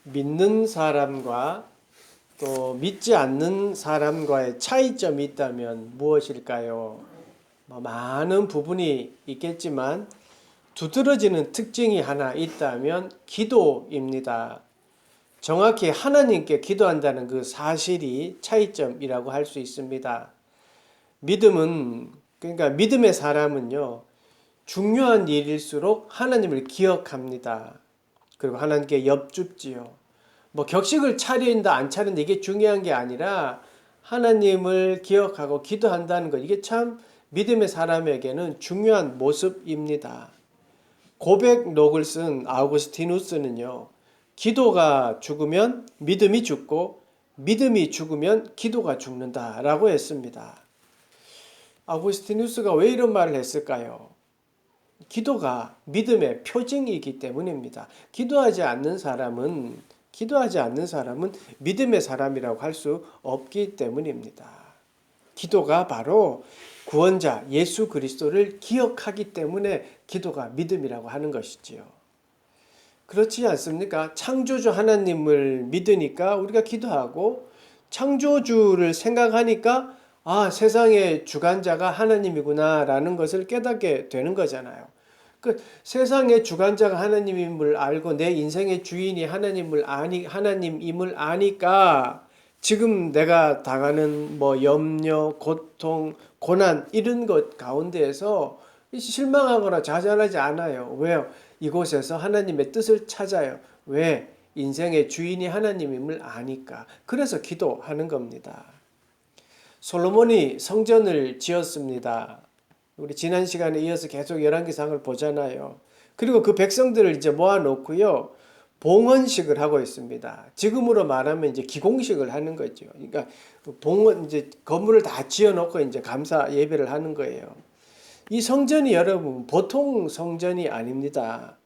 믿는 사람과 또 믿지 않는 사람과의 차이점이 있다면 무엇일까요? 많은 부분이 있겠지만 두드러지는 특징이 하나 있다면 기도입니다. 정확히 하나님께 기도한다는 그 사실이 차이점이라고 할 수 있습니다. 믿음은, 그러니까 믿음의 사람은요, 중요한 일일수록 하나님을 기억합니다. 그리고 하나님께 엽줍지요. 격식을 차린다 안 차린다 이게 중요한 게 아니라 하나님을 기억하고 기도한다는 것, 이게 참 믿음의 사람에게는 중요한 모습입니다. 고백록을 쓴 아우구스티누스는요, 기도가 죽으면 믿음이 죽고 믿음이 죽으면 기도가 죽는다라고 했습니다. 아우구스티누스가 왜 이런 말을 했을까요? 기도가 믿음의 표징이기 때문입니다. 기도하지 않는 사람은 믿음의 사람이라고 할 수 없기 때문입니다. 기도가 바로 구원자 예수 그리스도를 기억하기 때문에 기도가 믿음이라고 하는 것이지요. 그렇지 않습니까? 창조주 하나님을 믿으니까 우리가 기도하고, 창조주를 생각하니까 세상의 주관자가 하나님이구나라는 것을 깨닫게 되는 거잖아요. 세상의 주관자가 하나님임을 알고 내 인생의 주인이 하나님임을 아니까 지금 내가 당하는 염려, 고통, 고난 이런 것 가운데에서 실망하거나 좌절하지 않아요. 왜요? 이곳에서 하나님의 뜻을 찾아요. 왜? 인생의 주인이 하나님임을 아니까. 그래서 기도하는 겁니다. 솔로몬이 성전을 지었습니다. 우리 지난 시간에 이어서 계속 열왕기상을 보잖아요. 그리고 그 백성들을 이제 모아놓고요, 봉헌식을 하고 있습니다. 지금으로 말하면 이제 기공식을 하는 거죠. 그러니까 이제 건물을 다 지어놓고 이제 감사 예배를 하는 거예요. 이 성전이 여러분 보통 성전이 아닙니다.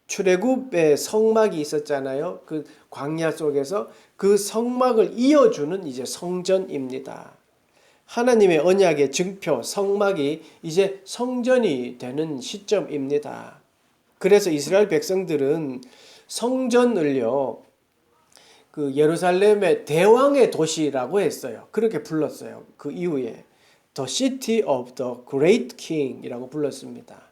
출애굽에 성막이 있었잖아요. 그 광야 속에서 그 성막을 이어주는 이제 성전입니다. 하나님의 언약의 증표, 성막이 이제 성전이 되는 시점입니다. 그래서 이스라엘 백성들은 성전을요, 그 예루살렘의 대왕의 도시라고 했어요. 그렇게 불렀어요. 그 이후에 The City of the Great King이라고 불렀습니다.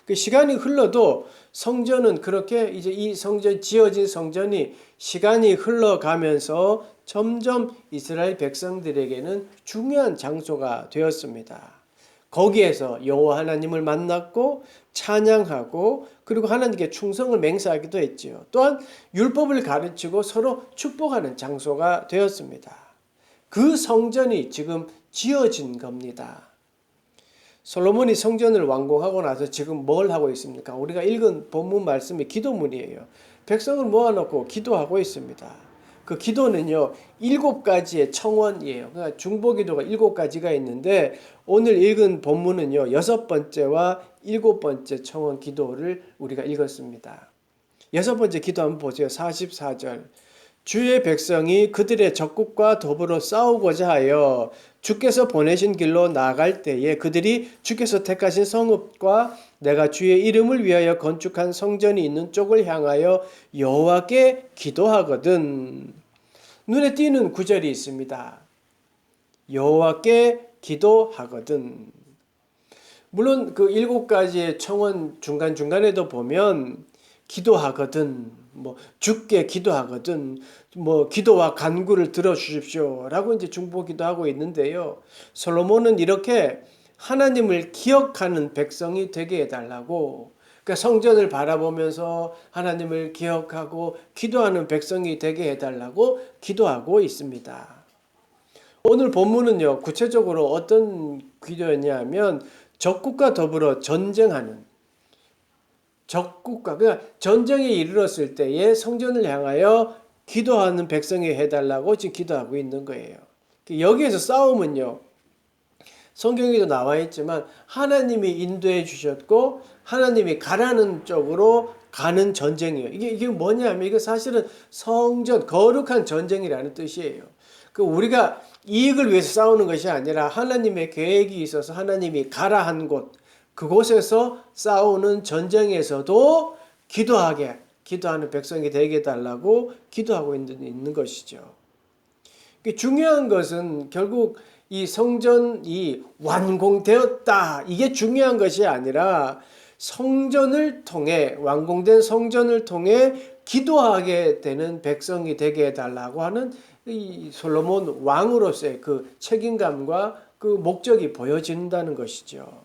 그 시간이 흘러도 성전은 그렇게 이제 지어진 성전이 시간이 흘러가면서 점점 이스라엘 백성들에게는 중요한 장소가 되었습니다. 거기에서 여호와 하나님을 만났고 찬양하고, 그리고 하나님께 충성을 맹세하기도 했지요. 또한 율법을 가르치고 서로 축복하는 장소가 되었습니다. 그 성전이 지금 지어진 겁니다. 솔로몬이 성전을 완공하고 나서 지금 뭘 하고 있습니까? 우리가 읽은 본문 말씀이 기도문이에요. 백성을 모아놓고 기도하고 있습니다. 그 기도는요, 7가지의 청원이에요. 그러니까 중보기도가 7가지가 있는데, 오늘 읽은 본문은요, 6번째와 7번째 청원 기도를 우리가 읽었습니다. 6번째 기도 한번 보세요. 44절. 주의 백성이 그들의 적국과 더불어 싸우고자 하여 주께서 보내신 길로 나아갈 때에 그들이 주께서 택하신 성읍과 내가 주의 이름을 위하여 건축한 성전이 있는 쪽을 향하여 여호와께 기도하거든. 눈에 띄는 구절이 있습니다. 여호와께 기도하거든. 물론 그 7가지의 청원 중간중간에도 보면 기도하거든, 주께 기도하거든, 기도와 간구를 들어주십시오 라고 이제 중보기도 하고 있는데요. 솔로몬은 이렇게 하나님을 기억하는 백성이 되게 해달라고, 그러니까 성전을 바라보면서 하나님을 기억하고 기도하는 백성이 되게 해달라고 기도하고 있습니다. 오늘 본문은요, 구체적으로 어떤 기도였냐면 적국과 더불어 전쟁하는, 그러니까 전쟁에 이르렀을 때에 성전을 향하여 기도하는 백성이 해달라고 지금 기도하고 있는 거예요. 여기에서 싸움은요, 성경에도 나와 있지만 하나님이 인도해 주셨고 하나님이 가라는 쪽으로 가는 전쟁이에요. 이게 뭐냐면 이거 사실은 성전, 거룩한 전쟁이라는 뜻이에요. 우리가 이익을 위해서 싸우는 것이 아니라 하나님의 계획이 있어서 하나님이 가라 한 곳, 그곳에서 싸우는 전쟁에서도 기도하게, 기도하는 백성이 되게 해달라고 기도하고 있는 것이죠. 중요한 것은 결국 이 성전이 완공되었다, 이게 중요한 것이 아니라 성전을 통해, 완공된 성전을 통해 기도하게 되는 백성이 되게 해달라고 하는 이 솔로몬 왕으로서의 그 책임감과 그 목적이 보여진다는 것이죠.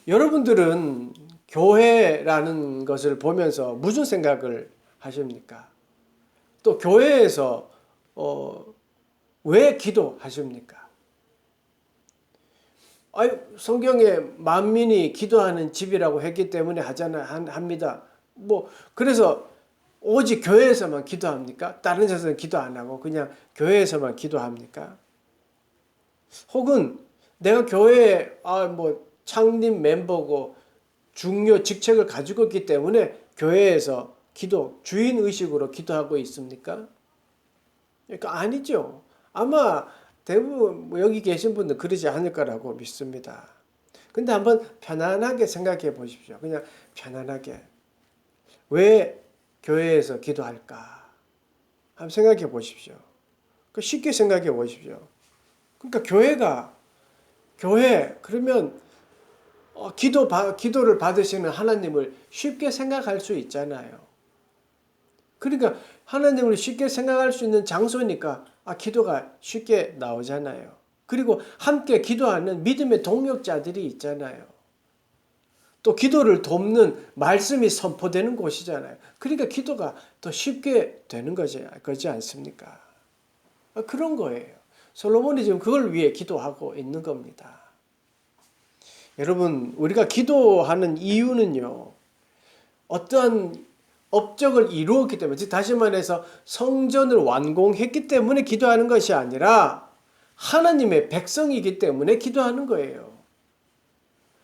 여러분들은 교회라는 것을 보면서 무슨 생각을 하십니까? 또 교회에서 왜 기도하십니까? 성경에 만민이 기도하는 집이라고 했기 때문에 합니다. 그래서 오직 교회에서만 기도합니까? 다른 데서는 기도 안 하고 그냥 교회에서만 기도합니까? 혹은 내가 교회에 창립 멤버고 중요 직책을 가지고 있기 때문에 교회에서 주인의식으로 기도하고 있습니까? 그러니까 아니죠. 아마 대부분 여기 계신 분들 그러지 않을 거라고 믿습니다. 근데 한번 편안하게 생각해 보십시오. 그냥 편안하게. 왜 교회에서 기도할까? 한번 생각해 보십시오. 쉽게 생각해 보십시오. 그러니까 교회 그러면 기도를 받으시는 하나님을 쉽게 생각할 수 있잖아요. 그러니까 하나님을 쉽게 생각할 수 있는 장소니까 기도가 쉽게 나오잖아요. 그리고 함께 기도하는 믿음의 동력자들이 있잖아요. 또 기도를 돕는 말씀이 선포되는 곳이잖아요. 그러니까 기도가 더 쉽게 되는 거지 않습니까? 그런 거예요. 솔로몬이 지금 그걸 위해 기도하고 있는 겁니다. 여러분, 우리가 기도하는 이유는요, 어떠한 업적을 이루었기 때문에, 즉 다시 말해서 성전을 완공했기 때문에 기도하는 것이 아니라 하나님의 백성이기 때문에 기도하는 거예요.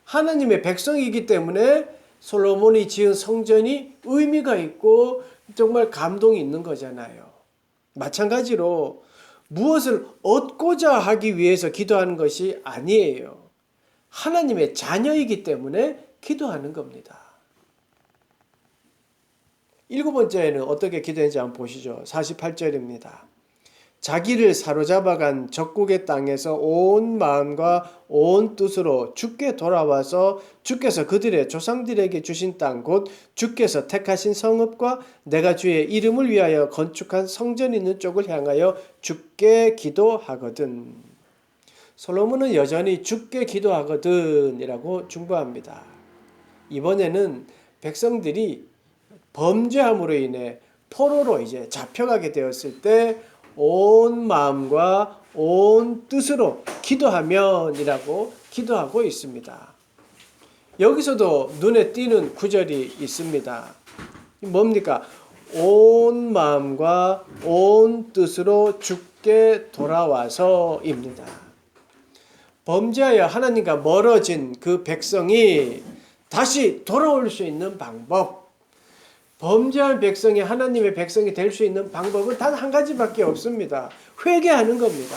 하나님의 백성이기 때문에 솔로몬이 지은 성전이 의미가 있고 정말 감동이 있는 거잖아요. 마찬가지로 무엇을 얻고자 하기 위해서 기도하는 것이 아니에요. 하나님의 자녀이기 때문에 기도하는 겁니다. 7번째는 어떻게 기도했는지 한번 보시죠. 48절입니다. 자기를 사로잡아간 적국의 땅에서 온 마음과 온 뜻으로 주께 돌아와서 주께서 그들의 조상들에게 주신 땅 곧 주께서 택하신 성읍과 내가 주의 이름을 위하여 건축한 성전이 있는 쪽을 향하여 주께 기도하거든. 솔로몬은 여전히 주께 기도하거든 이라고 중보합니다. 이번에는 백성들이 범죄함으로 인해 포로로 이제 잡혀가게 되었을 때 온 마음과 온 뜻으로 기도하면이라고 기도하고 있습니다. 여기서도 눈에 띄는 구절이 있습니다. 뭡니까? 온 마음과 온 뜻으로 주께 돌아와서입니다. 범죄하여 하나님과 멀어진 그 백성이 다시 돌아올 수 있는 방법, 범죄한 백성이 하나님의 백성이 될 수 있는 방법은 단 한 가지밖에 없습니다. 회개하는 겁니다.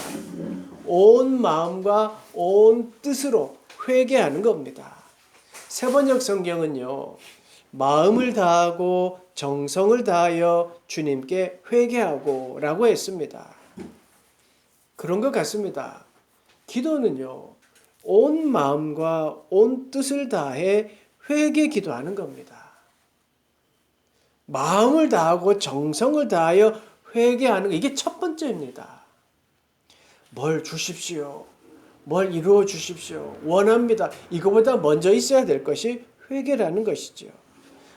온 마음과 온 뜻으로 회개하는 겁니다. 세번역 성경은요, 마음을 다하고 정성을 다하여 주님께 회개하고 라고 했습니다. 그런 것 같습니다. 기도는요, 온 마음과 온 뜻을 다해 회개 기도하는 겁니다. 마음을 다하고 정성을 다하여 회개하는 거, 이게 첫 번째입니다. 뭘 주십시오. 뭘 이루어 주십시오. 원합니다. 이거보다 먼저 있어야 될 것이 회개라는 것이죠.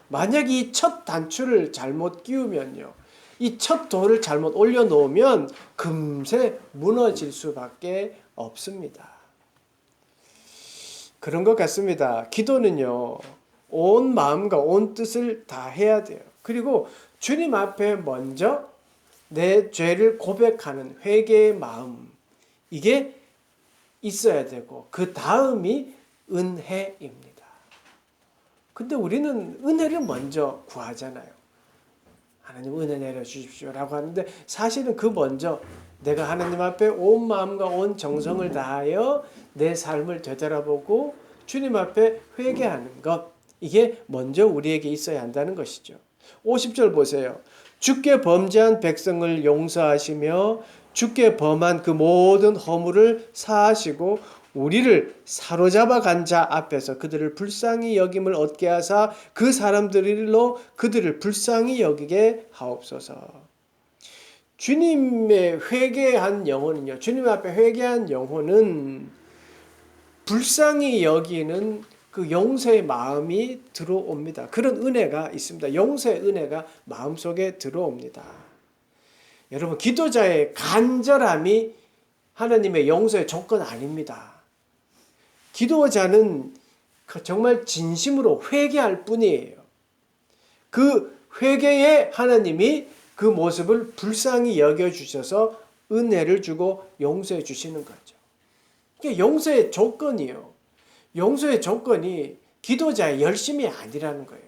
만약 이 첫 단추를 잘못 끼우면요, 이 첫 돌을 잘못 올려놓으면 금세 무너질 수밖에 없습니다. 그런 것 같습니다. 기도는요, 온 마음과 온 뜻을 다 해야 돼요. 그리고 주님 앞에 먼저 내 죄를 고백하는 회개의 마음, 이게 있어야 되고 그 다음이 은혜입니다. 근데 우리는 은혜를 먼저 구하잖아요. 하나님 은혜 내려주십시오라고 하는데 사실은 그 먼저 내가 하나님 앞에 온 마음과 온 정성을 다하여 내 삶을 되돌아보고 주님 앞에 회개하는 것, 이게 먼저 우리에게 있어야 한다는 것이죠. 50절 보세요. 주께 범죄한 백성을 용서하시며 주께 범한 그 모든 허물을 사하시고 우리를 사로잡아 간 자 앞에서 그들을 불쌍히 여김을 얻게 하사 그 사람들로 그들을 불쌍히 여기게 하옵소서. 주님의 회개한 영혼은요. 주님 앞에 회개한 영혼은 불쌍히 여기는 그 용서의 마음이 들어옵니다. 그런 은혜가 있습니다. 용서의 은혜가 마음속에 들어옵니다. 여러분, 기도자의 간절함이 하나님의 용서의 조건 아닙니다. 기도자는 정말 진심으로 회개할 뿐이에요. 그 회개에 하나님이 그 모습을 불쌍히 여겨주셔서 은혜를 주고 용서해 주시는 거죠. 이게 용서의 조건이요. 용서의 조건이 기도자의 열심이 아니라는 거예요.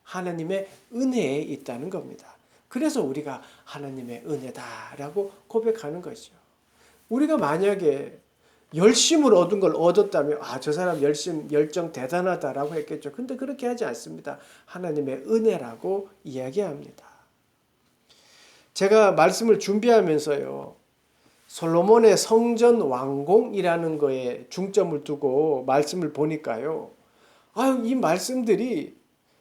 하나님의 은혜에 있다는 겁니다. 그래서 우리가 하나님의 은혜다라고 고백하는 거죠. 우리가 만약에 열심으로 얻은 걸 얻었다면 저 사람 열정 대단하다라고 했겠죠. 근데 그렇게 하지 않습니다. 하나님의 은혜라고 이야기합니다. 제가 말씀을 준비하면서요. 솔로몬의 성전 완공이라는 거에 중점을 두고 말씀을 보니까요. 이 말씀들이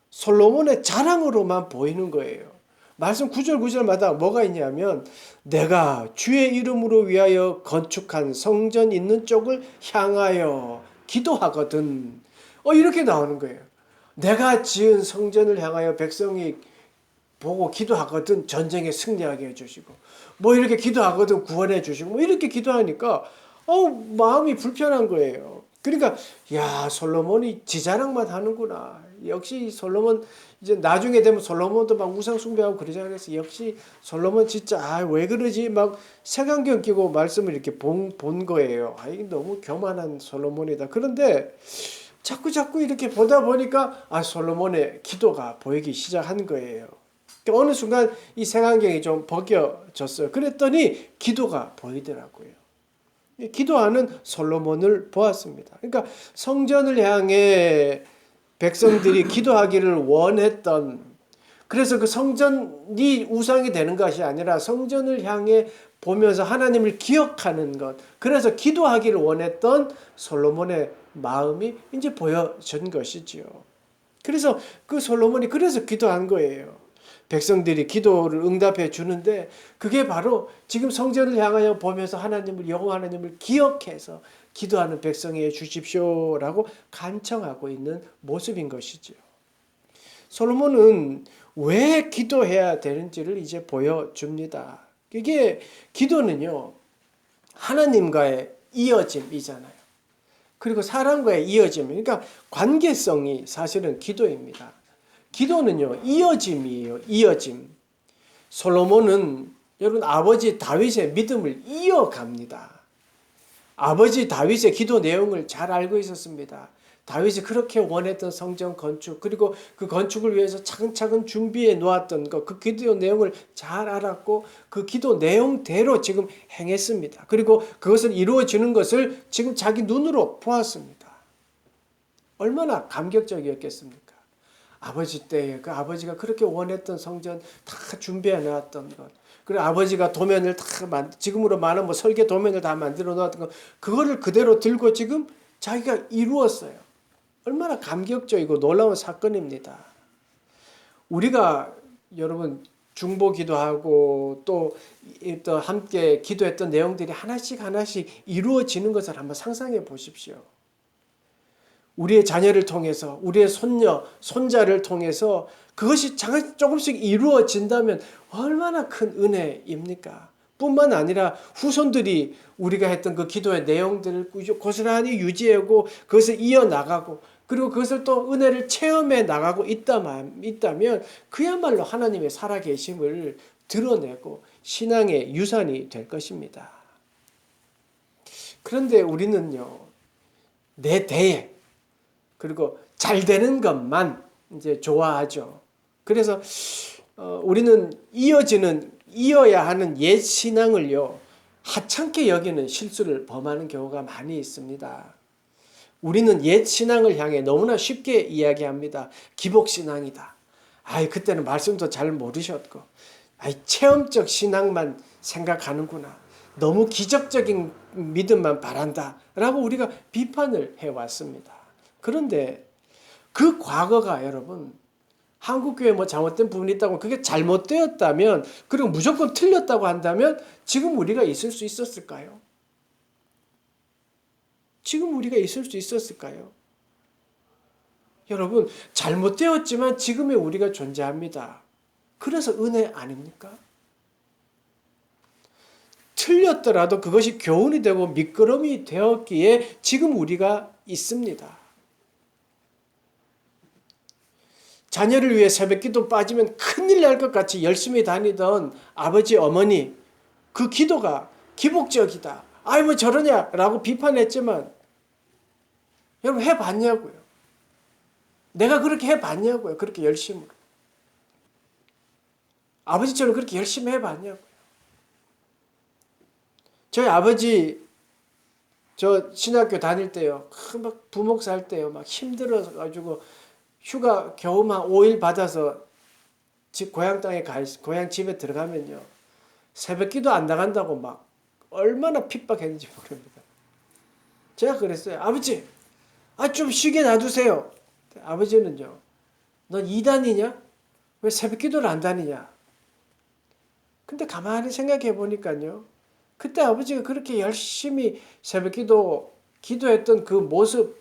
솔로몬의 자랑으로만 보이는 거예요. 말씀 구절마다 뭐가 있냐면 내가 주의 이름으로 위하여 건축한 성전 있는 쪽을 향하여 기도하거든. 이렇게 나오는 거예요. 내가 지은 성전을 향하여 백성이 보고 기도하거든 전쟁에 승리하게 해주시고 이렇게 기도하거든 구원해 주시고 이렇게 기도하니까 마음이 불편한 거예요. 그러니까 솔로몬이 지 자랑만 하는구나. 역시 솔로몬 이제 나중에 되면 솔로몬도 막 우상 숭배하고 그러잖아요. 그래서 역시 솔로몬 진짜 왜 그러지 막 색안경 끼고 말씀을 이렇게 본 거예요. 이게 너무 교만한 솔로몬이다. 그런데 자꾸 이렇게 보다 보니까 솔로몬의 기도가 보이기 시작한 거예요. 어느 순간 이 색안경이 좀 벗겨졌어요. 그랬더니 기도가 보이더라고요. 기도하는 솔로몬을 보았습니다. 그러니까 성전을 향해 백성들이 기도하기를 원했던, 그래서 그 성전이 우상이 되는 것이 아니라 성전을 향해 보면서 하나님을 기억하는 것, 그래서 기도하기를 원했던 솔로몬의 마음이 이제 보여진 것이지요. 그래서 그 솔로몬이 그래서 기도한 거예요. 백성들이 기도를 응답해 주는데 그게 바로 지금 성전을 향하여 보면서 여호와 하나님을 기억해서 기도하는 백성이 해 주십시오라고 간청하고 있는 모습인 것이죠. 솔로몬은 왜 기도해야 되는지를 이제 보여줍니다. 이게 기도는요, 하나님과의 이어짐이잖아요. 그리고 사람과의 이어짐, 그러니까 관계성이 사실은 기도입니다. 기도는요, 이어짐이에요. 이어짐. 솔로몬은 여러분 아버지 다윗의 믿음을 이어갑니다. 아버지 다윗의 기도 내용을 잘 알고 있었습니다. 다윗이 그렇게 원했던 성전 건축, 그리고 그 건축을 위해서 차근차근 준비해 놓았던 것, 그 기도 내용을 잘 알았고 그 기도 내용대로 지금 행했습니다. 그리고 그것을 이루어지는 것을 지금 자기 눈으로 보았습니다. 얼마나 감격적이었겠습니까? 아버지 때에 그 아버지가 그렇게 원했던 성전 다 준비해 놨던 것, 그리고 아버지가 도면을 다 지금으로 말하면 설계 도면을 다 만들어 놨던 것, 그거를 그대로 들고 지금 자기가 이루었어요. 얼마나 감격적이고 놀라운 사건입니다. 우리가 여러분 중보 기도하고 또 함께 기도했던 내용들이 하나씩 이루어지는 것을 한번 상상해 보십시오. 우리의 자녀를 통해서, 우리의 손녀, 손자를 통해서 그것이 조금씩 이루어진다면 얼마나 큰 은혜입니까? 뿐만 아니라 후손들이 우리가 했던 그 기도의 내용들을 고스란히 유지하고 그것을 이어나가고 그리고 그것을 또 은혜를 체험해 나가고 있다면 그야말로 하나님의 살아계심을 드러내고 신앙의 유산이 될 것입니다. 그런데 우리는요, 내 대에 그리고 잘 되는 것만 이제 좋아하죠. 그래서 우리는 이어야 하는 옛 신앙을요, 하찮게 여기는 실수를 범하는 경우가 많이 있습니다. 우리는 옛 신앙을 향해 너무나 쉽게 이야기합니다. 기복신앙이다. 아이, 그때는 말씀도 잘 모르셨고, 아이, 체험적 신앙만 생각하는구나. 너무 기적적인 믿음만 바란다. 라고 우리가 비판을 해왔습니다. 그런데 그 과거가 여러분, 한국교회 뭐 잘못된 부분이 있다고 그게 잘못되었다면, 그리고 무조건 틀렸다고 한다면 지금 우리가 있을 수 있었을까요? 지금 우리가 있을 수 있었을까요? 여러분, 잘못되었지만 지금의 우리가 존재합니다. 그래서 은혜 아닙니까? 틀렸더라도 그것이 교훈이 되고 밑거름이 되었기에 지금 우리가 있습니다. 자녀를 위해 새벽기도 빠지면 큰일 날 것 같이 열심히 다니던 아버지 어머니, 그 기도가 기복적이다. 아이 뭐 저러냐라고 비판했지만 여러분 해봤냐고요. 내가 그렇게 해봤냐고요. 그렇게 열심으로. 아버지처럼 그렇게 열심히 해봤냐고요. 저희 아버지 저 신학교 다닐 때요. 막 부목사 할 때요. 막 힘들어서 가지고 휴가 겨우만 5일 받아서 고향 땅에 고향 집에 들어가면요. 새벽 기도 안 나간다고 막 얼마나 핍박했는지 모릅니다. 제가 그랬어요. 아버지, 좀 쉬게 놔두세요. 아버지는요. 넌 이단이냐? 왜 새벽 기도를 안 다니냐? 근데 가만히 생각해 보니까요. 그때 아버지가 그렇게 열심히 새벽 기도했던 그 모습,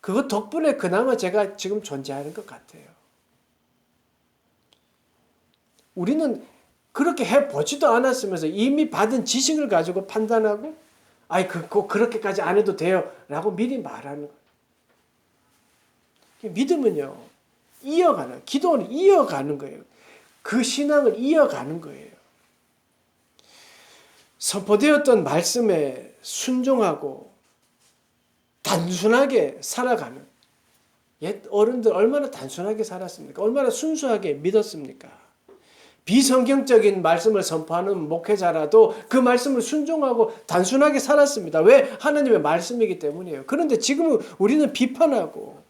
그것 덕분에 그나마 제가 지금 존재하는 것 같아요. 우리는 그렇게 해보지도 않았으면서 이미 받은 지식을 가지고 판단하고, 꼭 그렇게까지 안 해도 돼요. 라고 미리 말하는 거예요. 믿음은요, 기도는 이어가는 거예요. 그 신앙을 이어가는 거예요. 선포되었던 말씀에 순종하고 단순하게 살아가는, 옛 어른들 얼마나 단순하게 살았습니까? 얼마나 순수하게 믿었습니까? 비성경적인 말씀을 선포하는 목회자라도 그 말씀을 순종하고 단순하게 살았습니다. 왜? 하나님의 말씀이기 때문이에요. 그런데 지금은 우리는 비판하고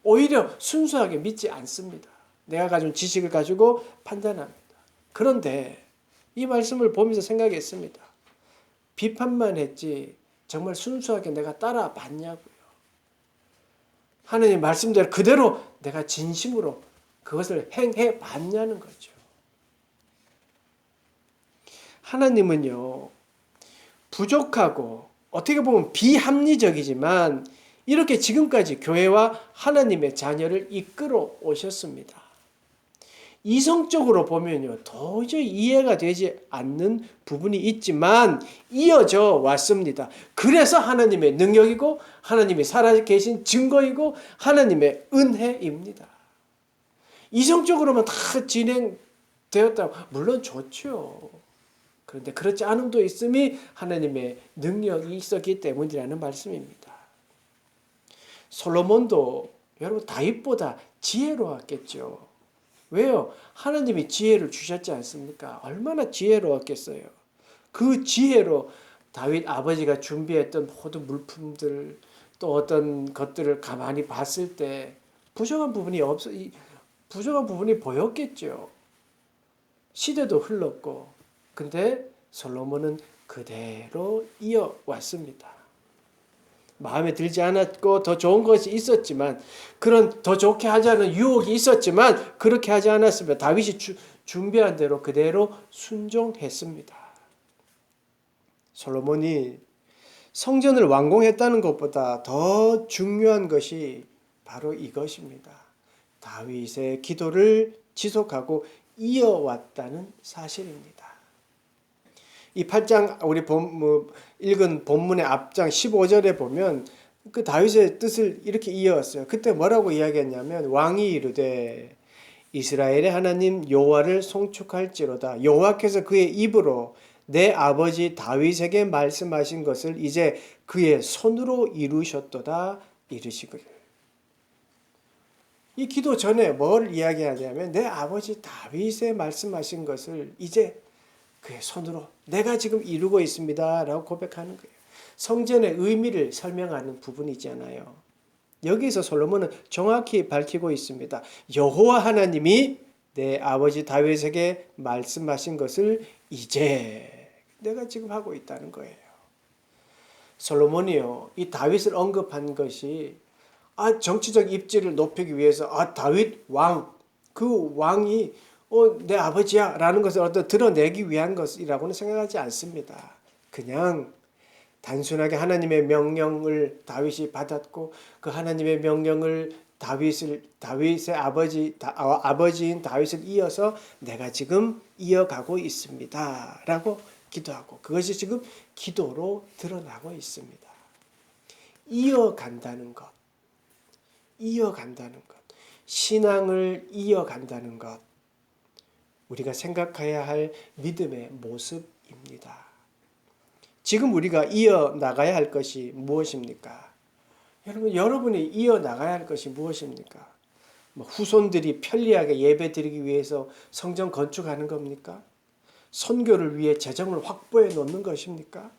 오히려 순수하게 믿지 않습니다. 내가 가진 지식을 가지고 판단합니다. 그런데 이 말씀을 보면서 생각했습니다. 비판만 했지 정말 순수하게 내가 따라봤냐고요. 하나님 말씀대로 그대로 내가 진심으로 그것을 행해 봤냐는 거죠. 하나님은요, 부족하고 어떻게 보면 비합리적이지만 이렇게 지금까지 교회와 하나님의 자녀를 이끌어 오셨습니다. 이성적으로 보면요, 도저히 이해가 되지 않는 부분이 있지만 이어져 왔습니다. 그래서 하나님의 능력이고 하나님이 살아계신 증거이고 하나님의 은혜입니다. 이성적으로만 다 진행되었다고 물론 좋죠. 그런데 그렇지 않음도 있음이 하나님의 능력이 있었기 때문이라는 말씀입니다. 솔로몬도 여러분 다윗보다 지혜로웠겠죠. 왜요? 하나님이 지혜를 주셨지 않습니까? 얼마나 지혜로웠겠어요. 그 지혜로 다윗 아버지가 준비했던 모든 물품들 또 어떤 것들을 가만히 봤을 때 부족한 부분이 보였겠죠. 시대도 흘렀고 근데 솔로몬은 그대로 이어왔습니다. 마음에 들지 않았고 더 좋은 것이 있었지만 그런 더 좋게 하자는 유혹이 있었지만 그렇게 하지 않았으면 다윗이 준비한 대로 그대로 순종했습니다. 솔로몬이 성전을 완공했다는 것보다 더 중요한 것이 바로 이것입니다. 다윗의 기도를 지속하고 이어왔다는 사실입니다. 이 8장 우리 읽은 본문의 앞장 15절에 보면 그 다윗의 뜻을 이렇게 이어왔어요. 그때 뭐라고 이야기했냐면 왕이 이르되 이스라엘의 하나님 여호와를 송축할지로다. 여호와께서 그의 입으로 내 아버지 다윗에게 말씀하신 것을 이제 그의 손으로 이루셨도다 이르시기를. 이 기도 전에 뭘 이야기하냐면 내 아버지 다윗의 말씀하신 것을 이제 그의 손으로 내가 지금 이루고 있습니다 라고 고백하는 거예요. 성전의 의미를 설명하는 부분이잖아요. 여기서 솔로몬은 정확히 밝히고 있습니다. 여호와 하나님이 내 아버지 다윗에게 말씀하신 것을 이제 내가 지금 하고 있다는 거예요. 솔로몬이요, 이 다윗을 언급한 것이 정치적 입지를 높이기 위해서 다윗 왕, 그 왕이 내 아버지야 라는 것을 드러내기 위한 것이라고는 생각하지 않습니다. 그냥 단순하게 하나님의 명령을 다윗이 받았고 그 하나님의 명령을 다윗의 아버지인 다윗을 이어서 내가 지금 이어가고 있습니다 라고 기도하고, 그것이 지금 기도로 드러나고 있습니다. 이어간다는 것, 신앙을 이어간다는 것, 우리가 생각해야 할 믿음의 모습입니다. 지금 우리가 이어나가야 할 것이 무엇입니까? 여러분이 이어나가야 할 것이 무엇입니까? 후손들이 편리하게 예배 드리기 위해서 성전 건축하는 겁니까? 선교를 위해 재정을 확보해 놓는 것입니까?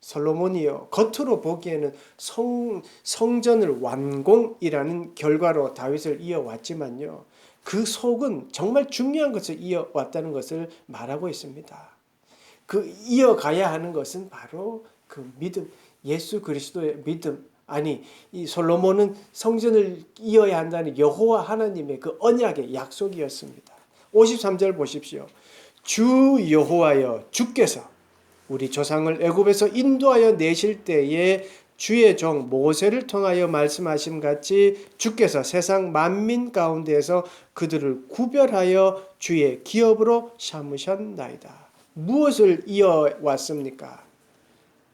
솔로몬이요, 겉으로 보기에는 성전을 완공이라는 결과로 다윗을 이어왔지만요, 그 속은 정말 중요한 것을 이어왔다는 것을 말하고 있습니다. 그 이어가야 하는 것은 바로 그 믿음, 예수 그리스도의 믿음. 이 솔로몬은 성전을 이어야 한다는 여호와 하나님의 그 언약의 약속이었습니다. 53절 보십시오. 주 여호와여, 주께서 우리 조상을 애굽에서 인도하여 내실 때에 주의 종 모세를 통하여 말씀하심 같이 주께서 세상 만민 가운데에서 그들을 구별하여 주의 기업으로 삼으셨나이다. 무엇을 이어왔습니까?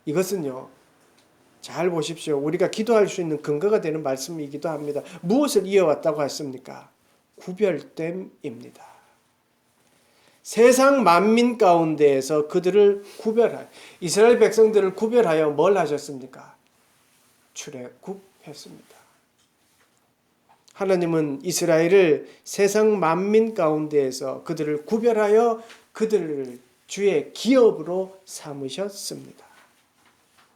이것은요, 잘 보십시오. 우리가 기도할 수 있는 근거가 되는 말씀이기도 합니다. 무엇을 이어왔다고 했습니까? 구별됨입니다. 세상 만민 가운데에서 그들을 구별하여, 이스라엘 백성들을 구별하여 뭘 하셨습니까? 출애굽했습니다. 하나님은 이스라엘을 세상 만민 가운데에서 그들을 구별하여 그들을 주의 기업으로 삼으셨습니다.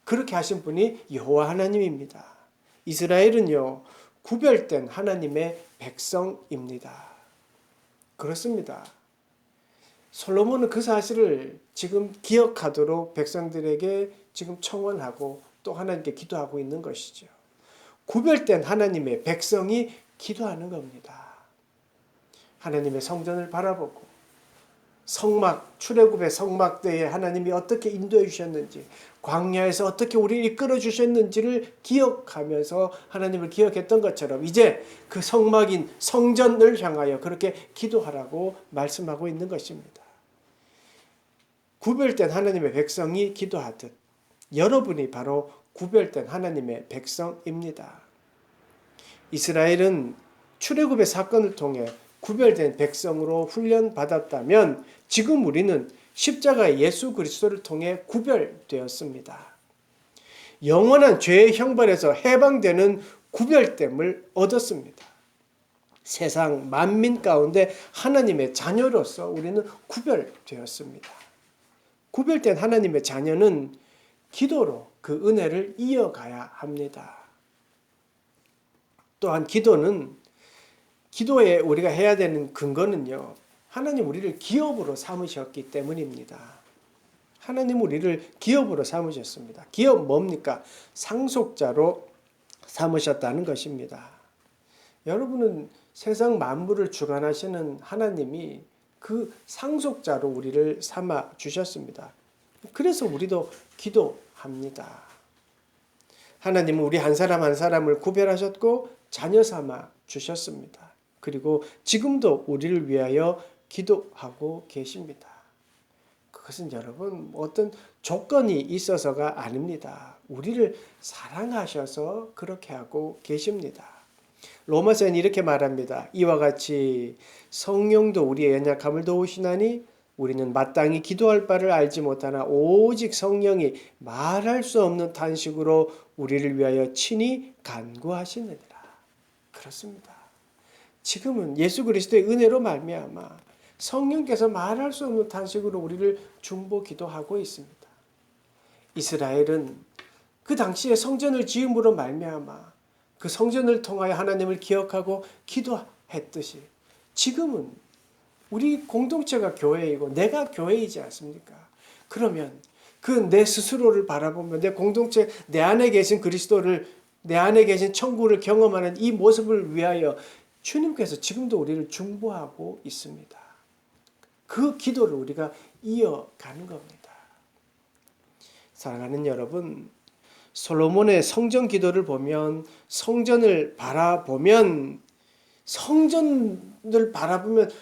그렇게 하신 분이 여호와 하나님입니다. 이스라엘은요, 구별된 하나님의 백성입니다. 그렇습니다. 솔로몬은 그 사실을 지금 기억하도록 백성들에게 지금 청원하고 또 하나님께 기도하고 있는 것이죠. 구별된 하나님의 백성이 기도하는 겁니다. 하나님의 성전을 바라보고 출애굽의 성막 때에 하나님이 어떻게 인도해 주셨는지, 광야에서 어떻게 우리를 이끌어 주셨는지를 기억하면서 하나님을 기억했던 것처럼 이제 그 성막인 성전을 향하여 그렇게 기도하라고 말씀하고 있는 것입니다. 구별된 하나님의 백성이 기도하듯 여러분이 바로 구별된 하나님의 백성입니다. 이스라엘은 출애굽의 사건을 통해 구별된 백성으로 훈련받았다면 지금 우리는 십자가의 예수 그리스도를 통해 구별되었습니다. 영원한 죄의 형벌에서 해방되는 구별됨을 얻었습니다. 세상 만민 가운데 하나님의 자녀로서 우리는 구별되었습니다. 구별된 하나님의 자녀는 기도로 그 은혜를 이어가야 합니다. 또한 기도에 우리가 해야 되는 근거는요, 하나님 우리를 기업으로 삼으셨기 때문입니다. 하나님 우리를 기업으로 삼으셨습니다. 기업 뭡니까? 상속자로 삼으셨다는 것입니다. 여러분은 세상 만물을 주관하시는 하나님이 그 상속자로 우리를 삼아 주셨습니다. 그래서 우리도 기도합니다. 하나님은 우리 한 사람 한 사람을 구별하셨고 자녀 삼아 주셨습니다. 그리고 지금도 우리를 위하여 기도하고 계십니다. 그것은 여러분 어떤 조건이 있어서가 아닙니다. 우리를 사랑하셔서 그렇게 하고 계십니다. 로마서는 이렇게 말합니다. 이와 같이 성령도 우리의 연약함을 도우시나니 우리는 마땅히 기도할 바를 알지 못하나 오직 성령이 말할 수 없는 탄식으로 우리를 위하여 친히 간구하시느니라. 그렇습니다. 지금은 예수 그리스도의 은혜로 말미암아 성령께서 말할 수 없는 탄식으로 우리를 중보 기도하고 있습니다. 이스라엘은 그 당시에 성전을 지음으로 말미암아 그 성전을 통하여 하나님을 기억하고 기도했듯이 지금은 우리 공동체가 교회이고 내가 교회이지 않습니까? 그러면 그 내 스스로를 바라보며 내 공동체, 내 안에 계신 그리스도를, 내 안에 계신 천국을 경험하는 이 모습을 위하여 주님께서 지금도 우리를 중보하고 있습니다. 그 기도를 우리가 이어가는 겁니다. 사랑하는 여러분, 솔로몬의 성전 기도를 보면, 성전을 바라보면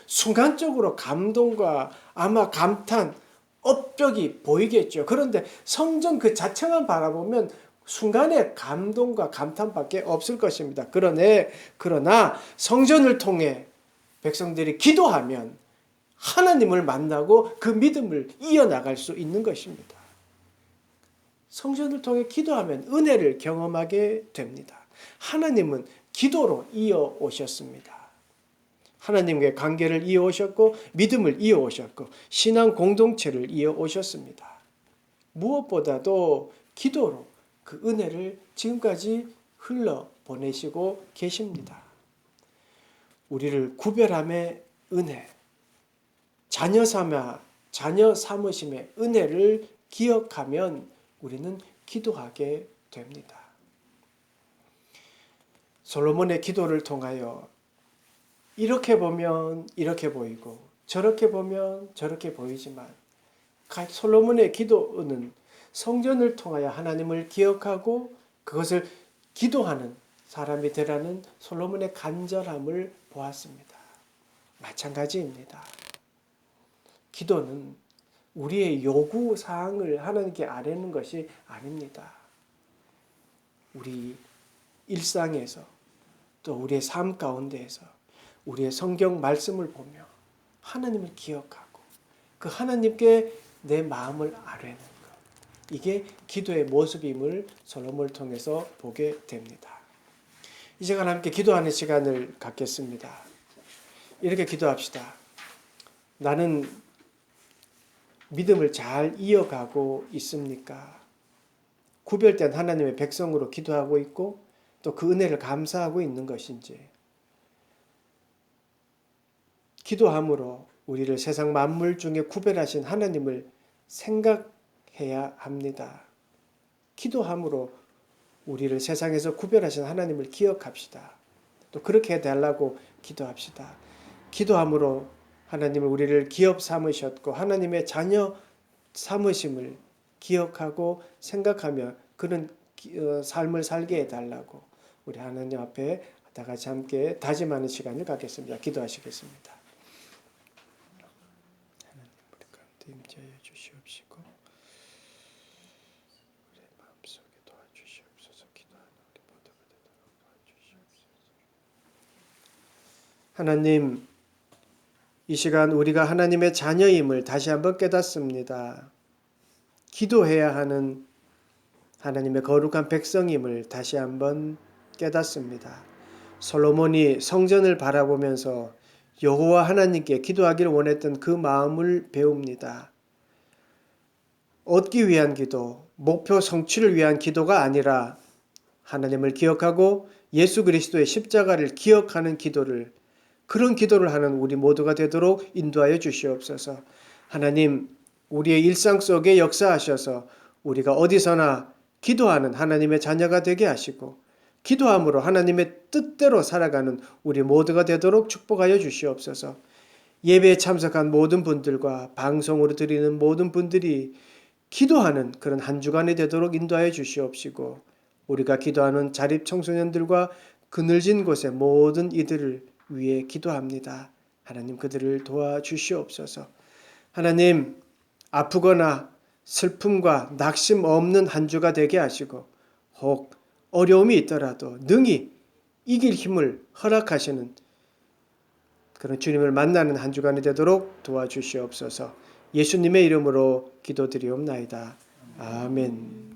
순간적으로 감동과 아마 감탄, 업적이 보이겠죠. 그런데 성전 그 자체만 바라보면 순간에 감동과 감탄밖에 없을 것입니다. 그러나 성전을 통해 백성들이 기도하면 하나님을 만나고 그 믿음을 이어나갈 수 있는 것입니다. 성전을 통해 기도하면 은혜를 경험하게 됩니다. 하나님은 기도로 이어오셨습니다. 하나님과의 관계를 이어오셨고 믿음을 이어오셨고 신앙 공동체를 이어오셨습니다. 무엇보다도 기도로 그 은혜를 지금까지 흘러보내시고 계십니다. 우리를 구별함의 은혜, 자녀 삼으심의 은혜를 기억하면 우리는 기도하게 됩니다. 솔로몬의 기도를 통하여 이렇게 보면 이렇게 보이고 저렇게 보면 저렇게 보이지만 솔로몬의 기도는 성전을 통하여 하나님을 기억하고 그것을 기도하는 사람이 되라는 솔로몬의 간절함을 보았습니다. 마찬가지입니다. 기도는 우리의 요구사항을 하나님께 아뢰는 것이 아닙니다. 우리 일상에서 또 우리의 삶 가운데에서 우리의 성경 말씀을 보며 하나님을 기억하고 그 하나님께 내 마음을 아뢰는 것. 이게 기도의 모습임을 솔로몬을 통해서 보게 됩니다. 이 시간 함께 기도하는 시간을 갖겠습니다. 이렇게 기도합시다. 나는 믿음을 잘 이어가고 있습니까? 구별된 하나님의 백성으로 기도하고 있고 또 그 은혜를 감사하고 있는 것인지. 기도함으로 우리를 세상 만물 중에 구별하신 하나님을 생각해야 합니다. 기도함으로 우리를 세상에서 구별하신 하나님을 기억합시다. 또 그렇게 해달라고 기도합시다. 기도함으로 하나님은 우리를 기업 삼으셨고 하나님의 자녀 삼으심을 기억하고 생각하며 그런 삶을 살게 해달라고 우리 하나님 앞에 다 같이 함께 다짐하는 시간을 갖겠습니다. 기도하시겠습니다. 하나님 우리 가운데 임재하여 주시옵시고 우리 마음속에 도와주시옵소서. 기도하는 우리 모두가 되도록 도와주시옵소서. 하나님, 이 시간 우리가 하나님의 자녀임을 다시 한번 깨닫습니다. 기도해야 하는 하나님의 거룩한 백성임을 다시 한번 깨닫습니다. 솔로몬이 성전을 바라보면서 여호와 하나님께 기도하기를 원했던 그 마음을 배웁니다. 얻기 위한 기도, 목표 성취를 위한 기도가 아니라 하나님을 기억하고 예수 그리스도의 십자가를 기억하는 기도를, 그런 기도를 하는 우리 모두가 되도록 인도하여 주시옵소서. 하나님, 우리의 일상 속에 역사하셔서 우리가 어디서나 기도하는 하나님의 자녀가 되게 하시고 기도함으로 하나님의 뜻대로 살아가는 우리 모두가 되도록 축복하여 주시옵소서. 예배에 참석한 모든 분들과 방송으로 드리는 모든 분들이 기도하는 그런 한 주간이 되도록 인도하여 주시옵시고 우리가 기도하는 자립 청소년들과 그늘진 곳의 모든 이들을 위해 기도합니다. 하나님 그들을 도와주시옵소서. 하나님, 아프거나 슬픔과 낙심 없는 한 주가 되게 하시고 혹 어려움이 있더라도 능히 이길 힘을 허락하시는 그런 주님을 만나는 한 주간이 되도록 도와주시옵소서. 예수님의 이름으로 기도드리옵나이다. 아멘.